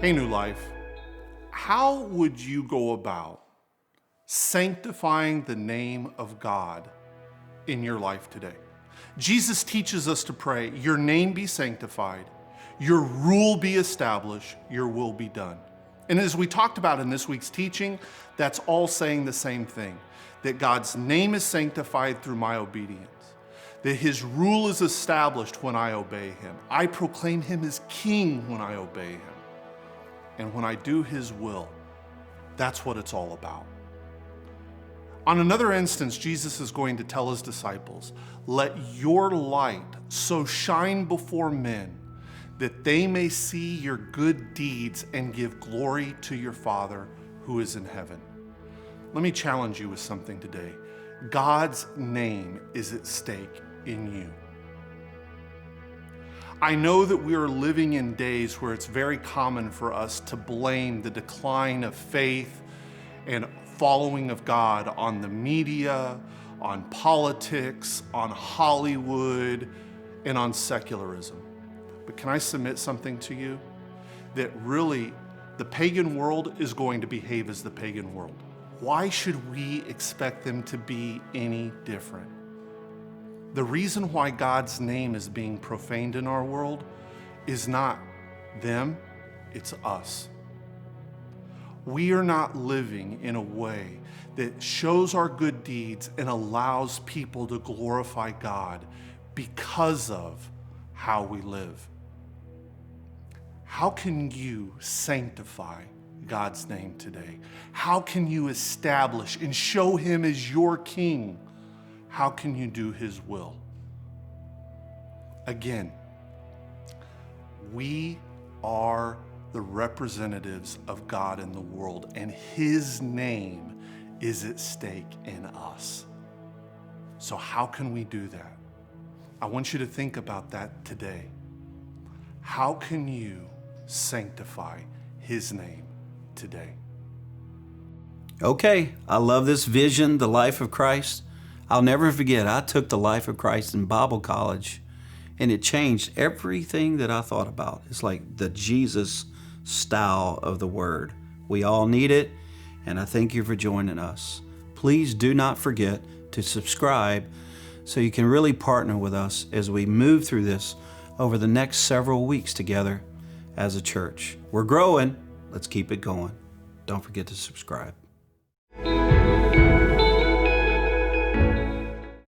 Hey, New Life, how would you go about sanctifying the name of God in your life today? Jesus teaches us to pray, your name be sanctified, your rule be established, your will be done. And as we talked about in this week's teaching, that's all saying the same thing, that God's name is sanctified through my obedience, that his rule is established when I obey him. I proclaim him as king when I obey him. And when I do his will, that's what it's all about. On another instance, Jesus is going to tell his disciples, let your light so shine before men that they may see your good deeds and give glory to your Father who is in heaven. Let me challenge you with something today. God's name is at stake in you. I know that we are living in days where it's very common for us to blame the decline of faith and following of God on the media, on politics, on Hollywood, and on secularism. But can I submit something to you? That really, the pagan world is going to behave as the pagan world. Why should we expect them to be any different? The reason why God's name is being profaned in our world is not them, it's us. We are not living in a way that shows our good deeds and allows people to glorify God because of how we live. How can you sanctify God's name today? How can you establish and show him as your king? How can you do his will? Again, we are the representatives of God in the world, and his name is at stake in us. So how can we do that? I want you to think about that today. How can you sanctify his name today? Okay, I love this vision, the life of Christ. I'll never forget, I took the life of Christ in Bible college, and it changed everything that I thought about. It's like the Jesus style of the word. We all need it, and I thank you for joining us. Please do not forget to subscribe so you can really partner with us as we move through this over the next several weeks together as a church. We're growing. Let's keep it going. Don't forget to subscribe.